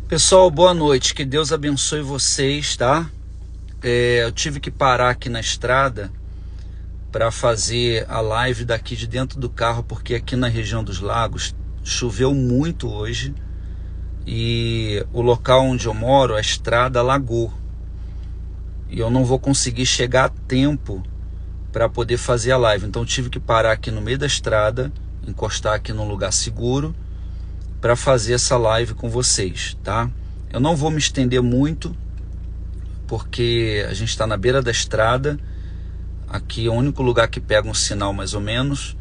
Pessoal, boa noite, que Deus abençoe vocês, tá? Eu tive que parar aqui na estrada para fazer a live daqui de dentro do carro, porque aqui na região dos lagos choveu muito hoje e o local onde eu moro, a estrada alagou e eu não vou conseguir chegar a tempo para poder fazer a live. Então eu tive que parar aqui no meio da estrada, encostar aqui num lugar seguro para fazer essa live com vocês, tá? Eu não vou me estender muito, porque a gente está na beira da estrada. Aqui é o único lugar que pega um sinal mais ou menos,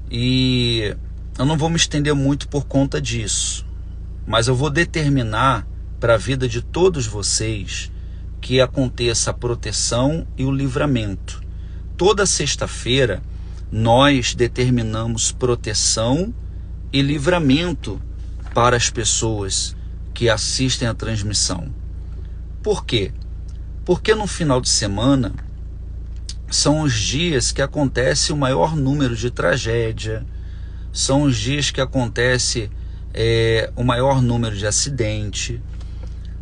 e eu não vou me estender muito por conta disso, mas eu vou determinar para a vida de todos vocês que aconteça a proteção e o livramento. Toda sexta-feira nós determinamos proteção e livramento para as pessoas que assistem a transmissão. Por quê? Porque no final de semana são os dias que acontece o maior número de tragédia, são os dias que acontece o maior número de acidente,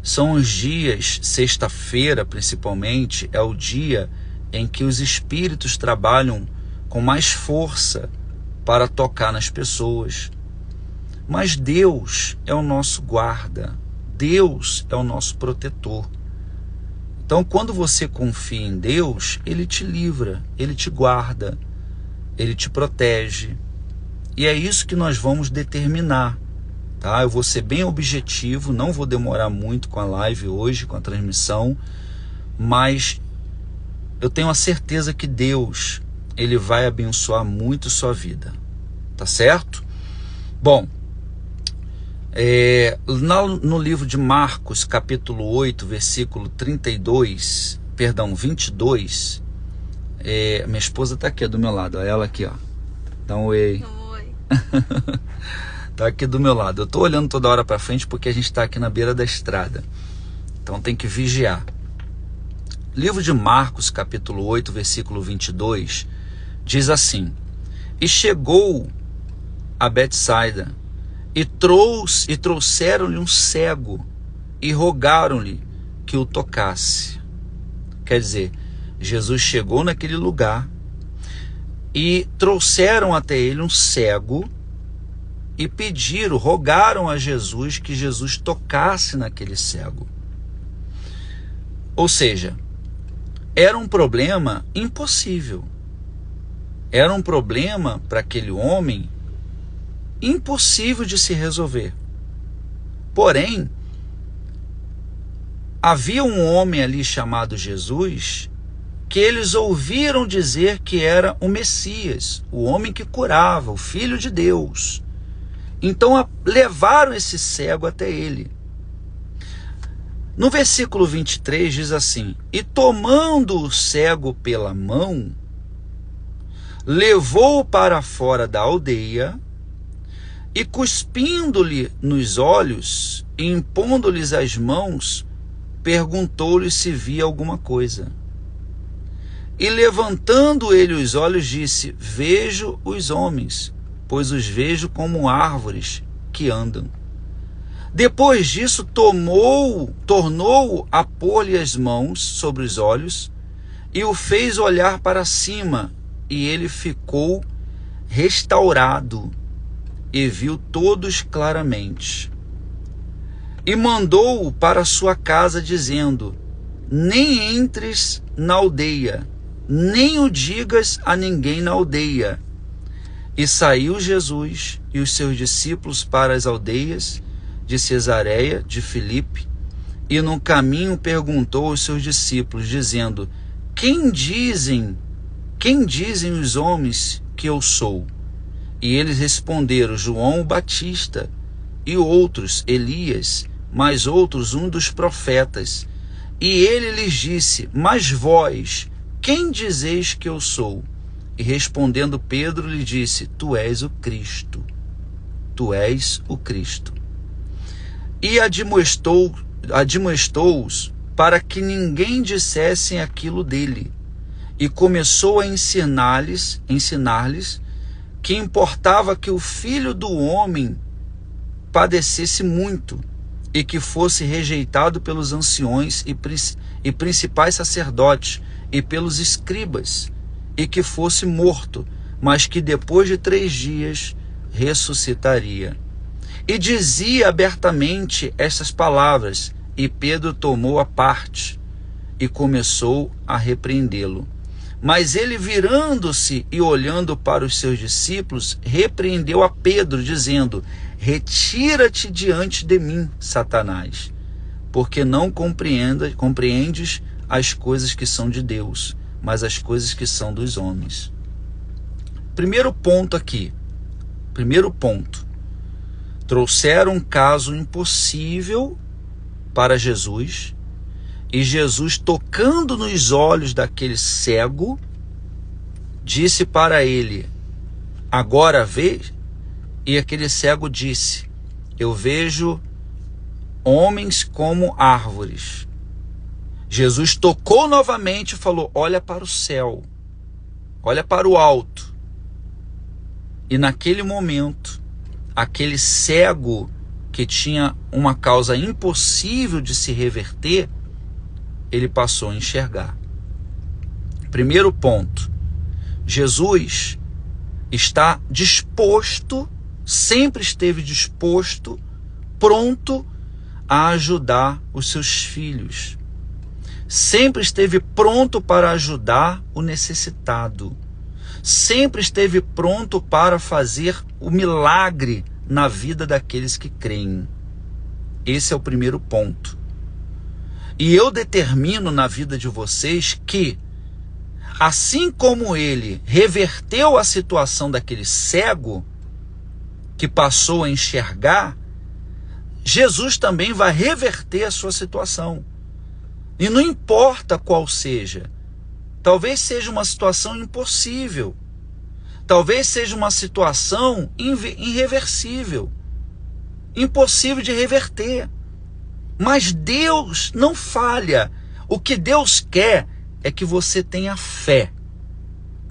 são os dias, sexta-feira principalmente, é o dia em que os espíritos trabalham com mais força para tocar nas pessoas. Mas Deus é o nosso guarda, Deus é o nosso protetor. Então, quando você confia em Deus, Ele te livra, Ele te guarda, Ele te protege. E é isso que nós vamos determinar, tá? Eu vou ser bem objetivo, não vou demorar muito com a live hoje, com a transmissão, mas eu tenho a certeza que Deus, Ele vai abençoar muito sua vida, tá certo? Bom, no livro de Marcos, capítulo 8, versículo 22, minha esposa está aqui do meu lado, olha ela aqui, ó. Dá um oi. Oi. Tá aqui do meu lado. Eu tô olhando toda hora para frente porque a gente está aqui na beira da estrada, então tem que vigiar. Livro de Marcos, capítulo 8, versículo 22, diz assim: E chegou a Betsaida, e trouxeram-lhe um cego, e rogaram-lhe que o tocasse. Quer dizer, Jesus chegou naquele lugar, e trouxeram até ele um cego, e rogaram a Jesus que Jesus tocasse naquele cego. Ou seja, era um problema impossível. Era um problema para aquele homem impossível de se resolver. Porém, havia um homem ali chamado Jesus, que eles ouviram dizer que era o Messias, o homem que curava, o Filho de Deus. Então levaram esse cego até ele. No versículo 23 diz assim: E tomando o cego pela mão, levou-o para fora da aldeia, e cuspindo-lhe nos olhos, e impondo-lhes as mãos, perguntou-lhe se via alguma coisa. E levantando ele os olhos, disse: Vejo os homens, pois os vejo como árvores que andam. Depois disso, tornou a pôr-lhe as mãos sobre os olhos, e o fez olhar para cima, e ele ficou restaurado, e viu todos claramente. E mandou-o para sua casa, dizendo: Nem entres na aldeia, nem o digas a ninguém na aldeia. E saiu Jesus e os seus discípulos para as aldeias de Cesareia de Filipe, e no caminho perguntou aos seus discípulos, dizendo: Quem dizem os homens que eu sou? E eles responderam: João Batista, e outros Elias, mas outros um dos profetas. E ele lhes disse: Mas vós, quem dizeis que eu sou? E respondendo Pedro lhe disse: Tu és o Cristo. Tu és o Cristo. E admoestou-os para que ninguém dissessem aquilo dele. E começou a ensinar-lhes que importava que o Filho do Homem padecesse muito e que fosse rejeitado pelos anciões e principais sacerdotes e pelos escribas, e que fosse morto, mas que depois de 3 dias ressuscitaria. E dizia abertamente estas palavras, e Pedro tomou a parte e começou a repreendê-lo. Mas ele, virando-se e olhando para os seus discípulos, repreendeu a Pedro, dizendo: retira-te diante de mim, Satanás, porque não compreendes as coisas que são de Deus, mas as coisas que são dos homens. Primeiro ponto aqui. Primeiro ponto. Trouxeram um caso impossível para Jesus, e Jesus, tocando nos olhos daquele cego, disse para ele: agora vê? E aquele cego disse: eu vejo homens como árvores. Jesus tocou novamente e falou: olha para o céu, olha para o alto. E naquele momento, aquele cego que tinha uma causa impossível de se reverter, ele passou a enxergar. Primeiro ponto: Jesus está disposto, sempre esteve disposto, pronto a ajudar os seus filhos. Sempre esteve pronto para ajudar o necessitado. Sempre esteve pronto para fazer o milagre na vida daqueles que creem. Esse é o primeiro ponto. E eu determino na vida de vocês que, assim como ele reverteu a situação daquele cego, que passou a enxergar, Jesus também vai reverter a sua situação. E não importa qual seja. Talvez seja uma situação impossível. Talvez seja uma situação irreversível. Impossível de reverter. Mas Deus não falha. O que Deus quer é que você tenha fé.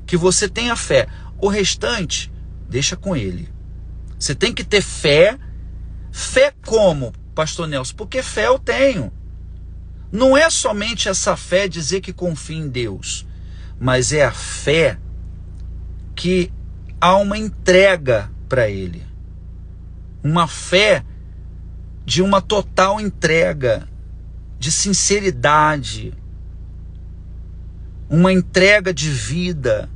Que você tenha fé. O restante, deixa com Ele. Você tem que ter fé. Fé como, Pastor Nelson? Porque fé eu tenho. Não é somente essa fé dizer que confia em Deus, mas é a fé que há uma entrega para Ele. Uma fé de uma total entrega, de sinceridade, uma entrega de vida.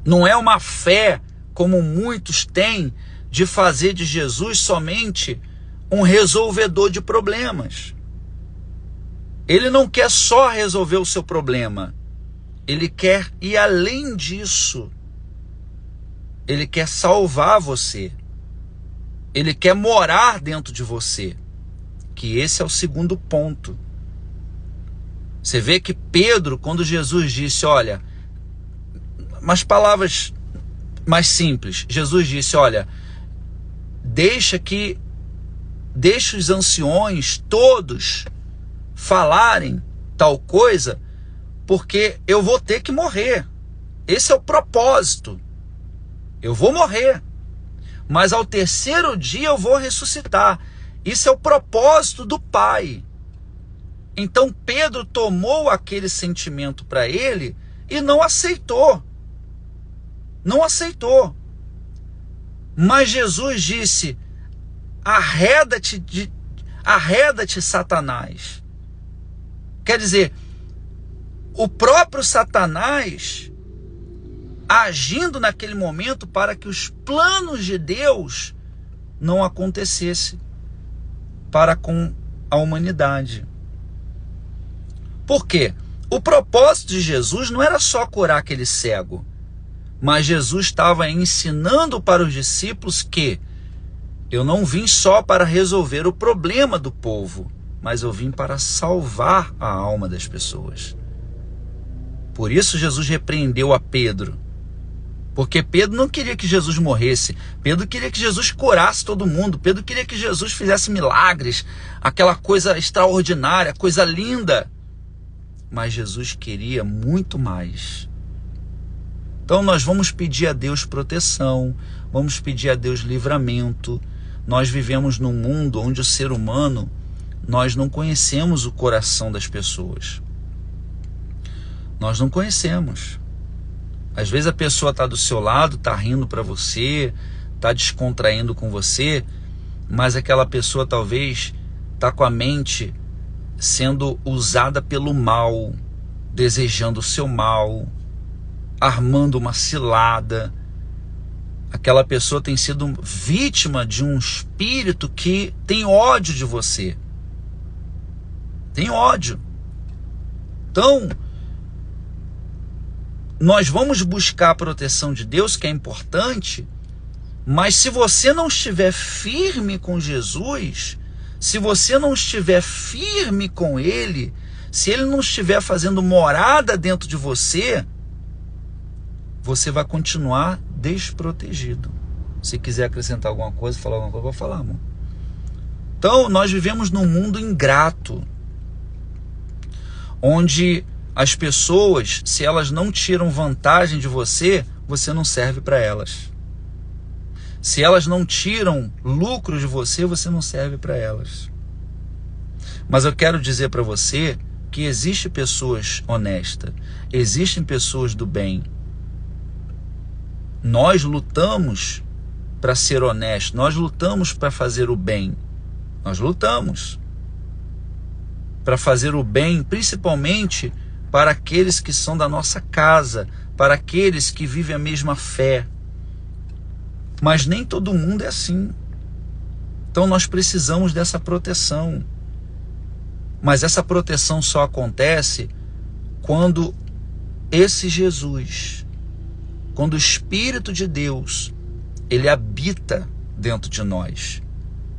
Não é uma fé, como muitos têm, de fazer de Jesus somente um resolvedor de problemas. Ele não quer só resolver o seu problema. Ele quer ir além disso. Ele quer salvar você. Ele quer morar dentro de você. Que esse é o segundo ponto. Você vê que Pedro, quando Jesus disse, olha, umas palavras mais simples. Jesus disse, olha, deixa os anciões todos falarem tal coisa, porque eu vou ter que morrer. Esse é o propósito. Eu vou morrer, mas ao 3º dia eu vou ressuscitar. Isso é o propósito do Pai. Então Pedro tomou aquele sentimento para ele e não aceitou. Não aceitou. Mas Jesus disse: arreda-te, Satanás. Quer dizer, o próprio Satanás agindo naquele momento para que os planos de Deus não acontecessem para com a humanidade. Por quê? O propósito de Jesus não era só curar aquele cego, mas Jesus estava ensinando para os discípulos que eu não vim só para resolver o problema do povo, mas eu vim para salvar a alma das pessoas. Por isso Jesus repreendeu a Pedro, porque Pedro não queria que Jesus morresse. Pedro queria que Jesus curasse todo mundo. Pedro queria que Jesus fizesse milagres, aquela coisa extraordinária, coisa linda. Mas Jesus queria muito mais. Então nós vamos pedir a Deus proteção, vamos pedir a Deus livramento, nós vivemos num mundo onde o ser humano, nós não conhecemos o coração das pessoas. Nós não conhecemos. Às vezes a pessoa está do seu lado, está rindo para você, está descontraindo com você, mas aquela pessoa talvez está com a mente sendo usada pelo mal, desejando o seu mal, armando uma cilada. Aquela pessoa tem sido vítima de um espírito que tem ódio de você. Tem ódio. Então, nós vamos buscar a proteção de Deus, que é importante, mas se você não estiver firme com Jesus, se você não estiver firme com Ele, se Ele não estiver fazendo morada dentro de você, você vai continuar desprotegido. Se quiser acrescentar alguma coisa, falar alguma coisa, eu vou falar, amor. Então, nós vivemos num mundo ingrato, onde as pessoas, se elas não tiram vantagem de você, você não serve para elas. Se elas não tiram lucro de você, você não serve para elas. Mas eu quero dizer para você que existem pessoas honestas, existem pessoas do bem. Nós lutamos para ser honestos, nós lutamos para fazer o bem, nós lutamos para fazer o bem, principalmente para aqueles que são da nossa casa, para aqueles que vivem a mesma fé. Mas nem todo mundo é assim. Então nós precisamos dessa proteção. Mas essa proteção só acontece quando esse Jesus, quando o Espírito de Deus, ele habita dentro de nós.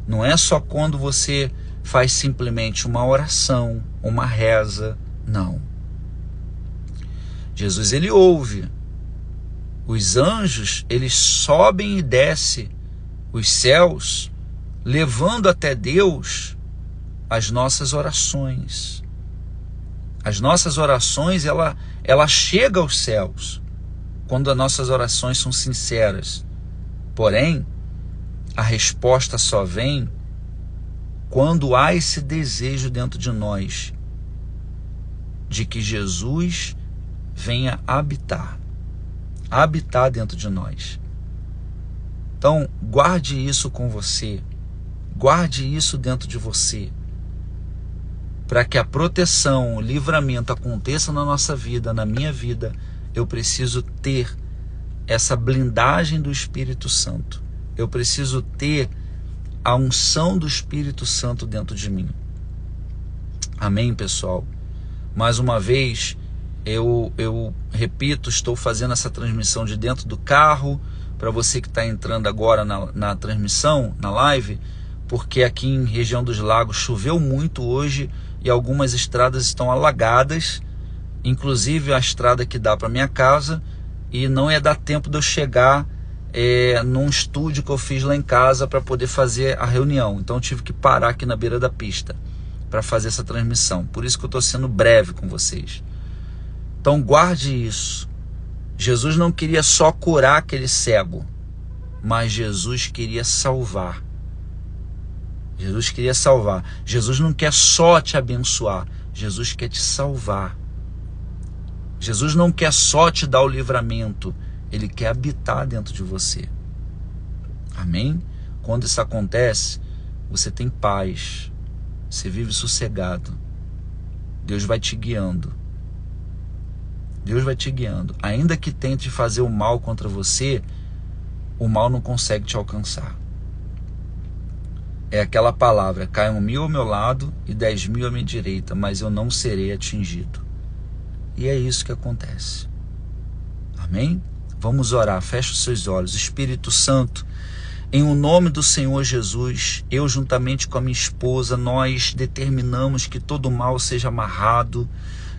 Não é só quando você faz simplesmente uma oração, uma reza, não. Jesus, ele ouve. Os anjos, eles sobem e descem os céus, levando até Deus as nossas orações. As nossas orações, ela chega aos céus, quando as nossas orações são sinceras. Porém, a resposta só vem quando há esse desejo dentro de nós, de que Jesus venha habitar dentro de nós. Então, guarde isso com você, guarde isso dentro de você, para que a proteção, o livramento aconteça na nossa vida, na minha vida. Eu preciso ter essa blindagem do Espírito Santo, eu preciso ter a unção do Espírito Santo dentro de mim. Amém, pessoal? Mais uma vez, eu repito, estou fazendo essa transmissão de dentro do carro, para você que está entrando agora na transmissão, na live, porque aqui em região dos Lagos choveu muito hoje e algumas estradas estão alagadas, inclusive a estrada que dá para minha casa, e não ia dar tempo de eu chegar num estúdio que eu fiz lá em casa para poder fazer a reunião. Então eu tive que parar aqui na beira da pista para fazer essa transmissão. Por isso que eu estou sendo breve com vocês. Então guarde isso. Jesus não queria só curar aquele cego, mas Jesus queria salvar. Jesus queria salvar. Jesus não quer só te abençoar, Jesus quer te salvar. Jesus não quer só te dar o livramento, Ele quer habitar dentro de você. Amém? Quando isso acontece, você tem paz, você vive sossegado. Deus vai te guiando. Deus vai te guiando. Ainda que tente fazer o mal contra você, o mal não consegue te alcançar. É aquela palavra: caiam 1000 ao meu lado e 10.000 à minha direita, mas eu não serei atingido. E é isso que acontece. Amém? Vamos orar. Feche os seus olhos. Espírito Santo, em o nome do Senhor Jesus, eu juntamente com a minha esposa, nós determinamos que todo mal seja amarrado,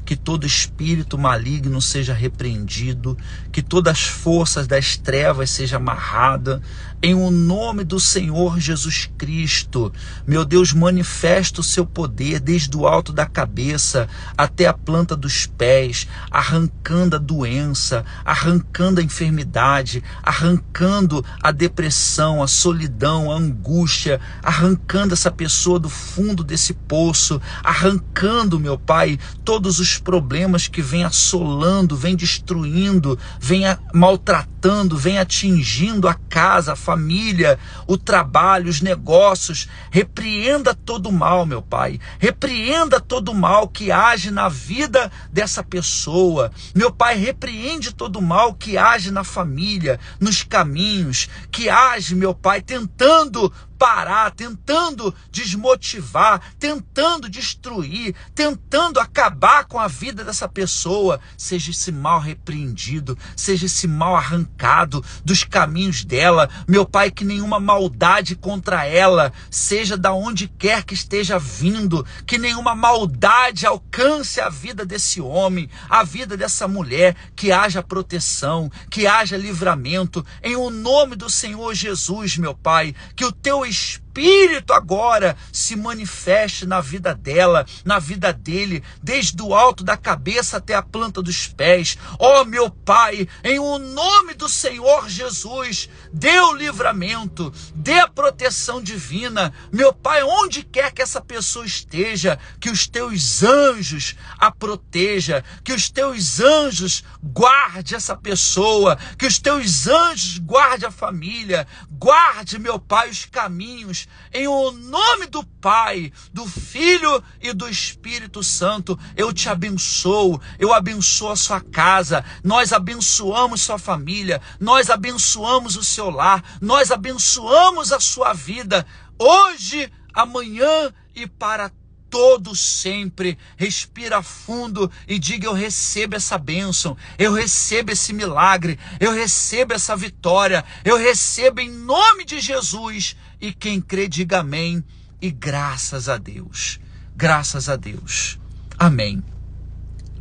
que todo espírito maligno seja repreendido, que todas as forças das trevas sejam amarradas, em o nome do Senhor Jesus Cristo. Meu Deus, manifesta o seu poder desde o alto da cabeça até a planta dos pés, arrancando a doença, arrancando a enfermidade, arrancando a depressão, a solidão, a angústia, arrancando essa pessoa do fundo desse poço, arrancando, meu Pai, todos os problemas que vem assolando, vem destruindo, vem maltratando, vem atingindo a casa, a família, o trabalho, os negócios. Repreenda todo o mal, meu Pai. Repreenda todo o mal que age na vida dessa pessoa. Meu Pai, repreende todo o mal que age na família, nos caminhos, que age, meu Pai, tentando parar, tentando desmotivar, tentando destruir, tentando acabar com a vida dessa pessoa. Seja esse mal repreendido, seja esse mal arrancado dos caminhos dela. Meu Pai, que nenhuma maldade contra ela, seja da onde quer que esteja vindo, que nenhuma maldade alcance a vida desse homem, a vida dessa mulher, que haja proteção, que haja livramento, em o nome do Senhor Jesus, meu Pai, que o teu Espírito agora se manifeste na vida dela, na vida dele, desde o alto da cabeça até a planta dos pés. Ó, meu Pai, em o nome do Senhor Jesus, dê o livramento, dê a proteção divina. Meu Pai, onde quer que essa pessoa esteja, que os teus anjos a proteja, que os teus anjos guarde essa pessoa, que os teus anjos guarde a família, guarde, meu Pai, os caminhos, em o nome do Pai, do Filho e do Espírito Santo. Eu te abençoo, eu abençoo a sua casa, nós abençoamos sua família, nós abençoamos o seu lar, nós abençoamos a sua vida, hoje, amanhã e para todo sempre. Respira fundo e diga: eu recebo essa bênção, eu recebo esse milagre, eu recebo essa vitória, eu recebo em nome de Jesus. E quem crê, diga amém e graças a Deus, graças a Deus, amém.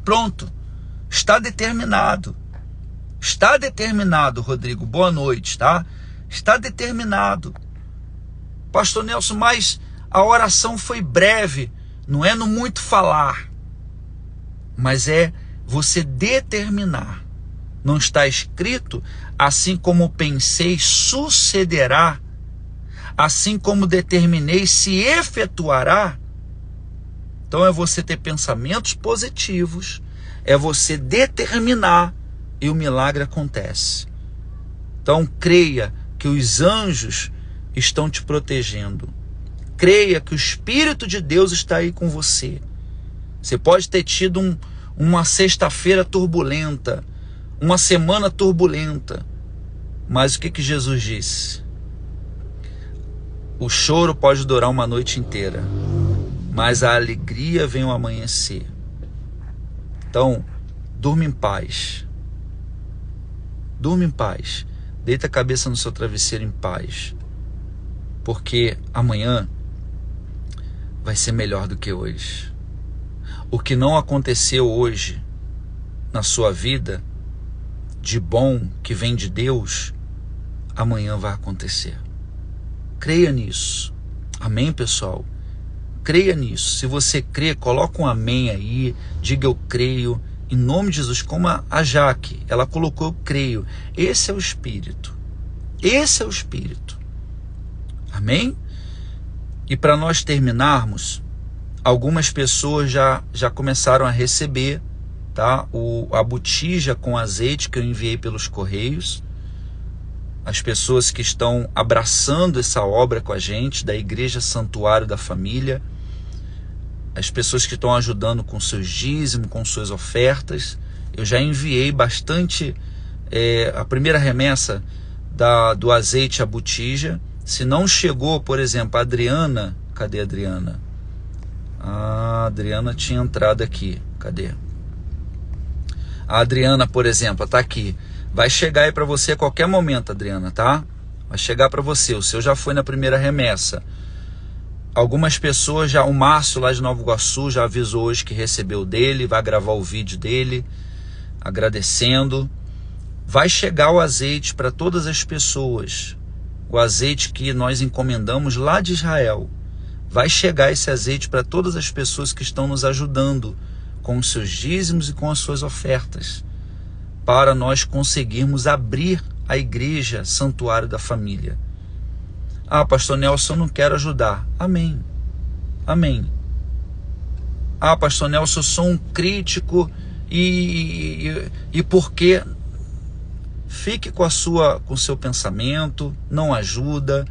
Pronto, está determinado, Rodrigo, boa noite, tá? Está determinado. Pastor Nelson, mas a oração foi breve. Não é no muito falar, mas é você determinar. Não está escrito: assim como pensei, sucederá, assim como determinei, se efetuará. Então é você ter pensamentos positivos, é você determinar e o milagre acontece. Então creia que os anjos estão te protegendo. Creia que o Espírito de Deus está aí com você. Você pode ter tido uma sexta-feira turbulenta, uma semana turbulenta, mas o que Jesus disse? O choro pode durar uma noite inteira, mas a alegria vem ao amanhecer. Então, durma em paz. Durma em paz. Deita a cabeça no seu travesseiro em paz. Porque amanhã vai ser melhor do que hoje. O que não aconteceu hoje na sua vida, de bom que vem de Deus, amanhã vai acontecer. Creia nisso. Amém, pessoal? Creia nisso. Se você crê, coloca um amém aí, diga eu creio, em nome de Jesus, como a Jaque, ela colocou eu creio. Esse é o Espírito. Esse é o Espírito. Amém? E para nós terminarmos, algumas pessoas já começaram a receber, tá? A botija com azeite que eu enviei pelos correios. As pessoas que estão abraçando essa obra com a gente, da Igreja Santuário da Família, as pessoas que estão ajudando com seus dízimos, com suas ofertas. Eu já enviei bastante, a primeira remessa do azeite à botija. Se não chegou, por exemplo, a Adriana, cadê a Adriana? A Adriana tinha entrado aqui, cadê? A Adriana, por exemplo, está aqui. Vai chegar aí para você a qualquer momento, Adriana, tá? Vai chegar para você. O seu já foi na primeira remessa. Algumas pessoas já, o Márcio lá de Nova Iguaçu já avisou hoje que recebeu dele, vai gravar o vídeo dele, agradecendo. Vai chegar o azeite para todas as pessoas, o azeite que nós encomendamos lá de Israel. Vai chegar esse azeite para todas as pessoas que estão nos ajudando com os seus dízimos e com as suas ofertas, para nós conseguirmos abrir a igreja Santuário da Família. Ah, pastor Nelson, eu não quero ajudar. Amém. Amém. Ah, pastor Nelson, eu sou um crítico e por quê? Fique com o seu pensamento, não ajuda,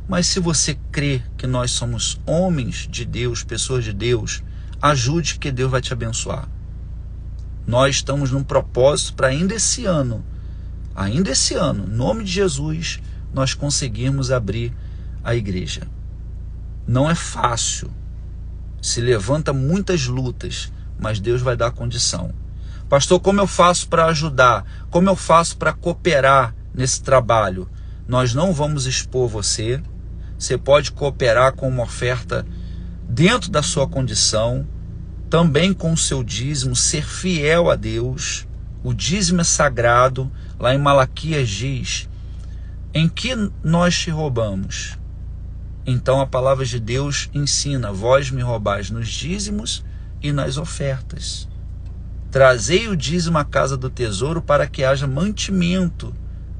mas se você crê que nós somos homens de Deus, pessoas de Deus, ajude, que Deus vai te abençoar. Nós estamos num propósito para ainda esse ano, em nome de Jesus, nós conseguirmos abrir a igreja. Não é fácil, se levanta muitas lutas, mas Deus vai dar condição. Pastor, como eu faço para ajudar? Como eu faço para cooperar nesse trabalho? Nós não vamos expor você. Você pode cooperar com uma oferta dentro da sua condição, também com o seu dízimo, ser fiel a Deus. O dízimo é sagrado. Lá em Malaquias diz: em que nós te roubamos? Então a palavra de Deus ensina: vós me roubais nos dízimos e nas ofertas. Trazei o dízimo à casa do tesouro, para que haja mantimento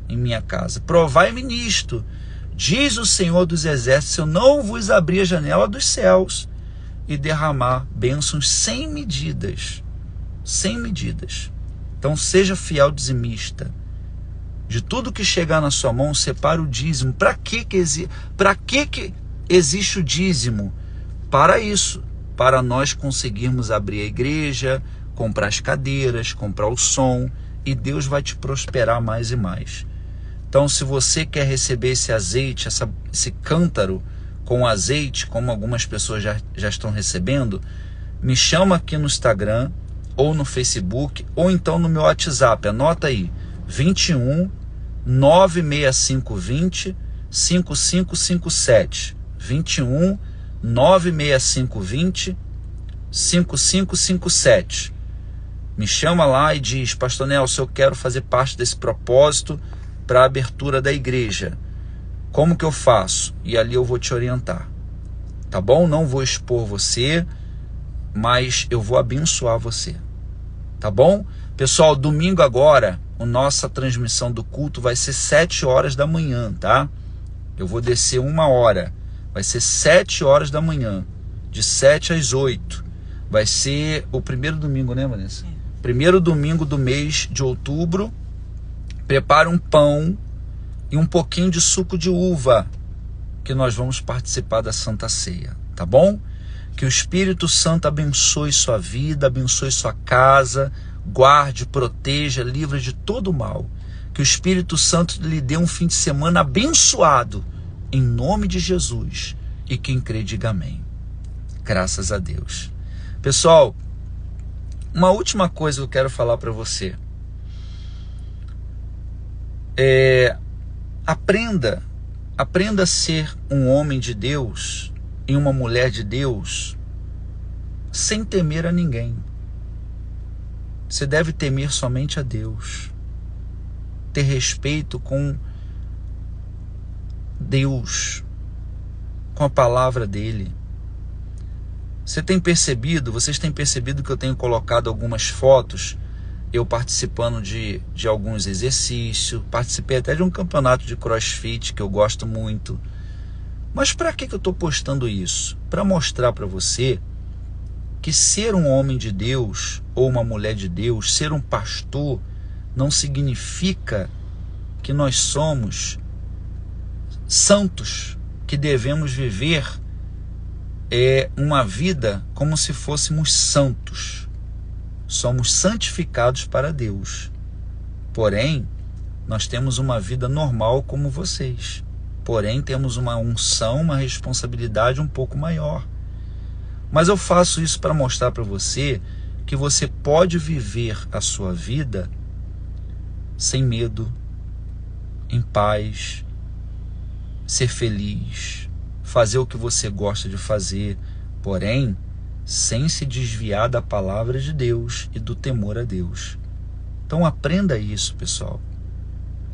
em minha casa. Provai-me nisto, diz o Senhor dos Exércitos, se eu não vos abrir a janela dos céus e derramar bênçãos sem medidas. Sem medidas. Então seja fiel dizimista. De tudo que chegar na sua mão, separa o dízimo. Para que existe o dízimo? Para isso, para nós conseguirmos abrir a igreja, comprar as cadeiras, comprar o som, e Deus vai te prosperar mais e mais. Então, se você quer receber esse azeite, esse cântaro com azeite, como algumas pessoas já estão recebendo, me chama aqui no Instagram, ou no Facebook, ou então no meu WhatsApp. Anota aí: 21 96520 5557. 21 96520 5557. Me chama lá e diz: pastor Nelson, eu quero fazer parte desse propósito para a abertura da igreja. Como que eu faço? E ali eu vou te orientar. Tá bom? Não vou expor você, mas eu vou abençoar você. Tá bom? Pessoal, domingo agora, a nossa transmissão do culto vai ser 7 horas da manhã, tá? Eu vou descer 1 hora. Vai ser 7 horas da manhã, de 7 às 8. Vai ser o primeiro domingo, né, Vanessa? Primeiro domingo do mês de outubro. Prepara um pão e um pouquinho de suco de uva, que nós vamos participar da Santa Ceia, tá bom? Que o Espírito Santo abençoe sua vida, abençoe sua casa, guarde, proteja, livre de todo mal. Que o Espírito Santo lhe dê um fim de semana abençoado, em nome de Jesus. E quem crê, diga amém. Graças a Deus. Pessoal, uma última coisa que eu quero falar para você. Aprenda a ser um homem de Deus e uma mulher de Deus sem temer a ninguém. Você deve temer somente a Deus. Ter respeito com Deus, com a palavra dele. Vocês têm percebido que eu tenho colocado algumas fotos, eu participando de alguns exercícios, participei até de um campeonato de crossfit que eu gosto muito. Mas para que eu estou postando isso? Para mostrar para você que ser um homem de Deus ou uma mulher de Deus, ser um pastor, não significa que nós somos santos, que devemos viver uma vida como se fôssemos santos. Somos santificados para Deus. Porém, nós temos uma vida normal como vocês. Porém, temos uma unção, uma responsabilidade um pouco maior. Mas eu faço isso para mostrar para você que você pode viver a sua vida sem medo, em paz, ser feliz, fazer o que você gosta de fazer, porém, sem se desviar da palavra de Deus e do temor a Deus. Então aprenda isso, pessoal.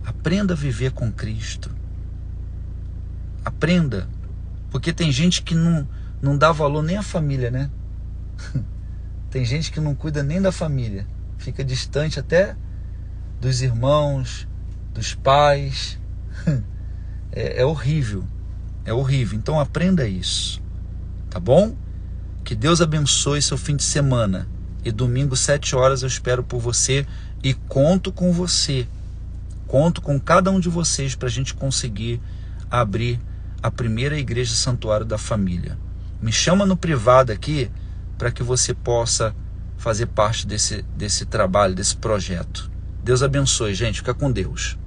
Aprenda a viver com Cristo. Aprenda, porque tem gente que não dá valor nem à família, né? Tem gente que não cuida nem da família, fica distante até dos irmãos, dos pais. É horrível, é horrível. Então aprenda isso, tá bom? Que Deus abençoe seu fim de semana. E domingo, 7 horas, eu espero por você e conto com você. Conto com cada um de vocês para a gente conseguir abrir a primeira igreja santuário da família. Me chama no privado aqui para que você possa fazer parte desse trabalho, desse projeto. Deus abençoe, gente. Fica com Deus.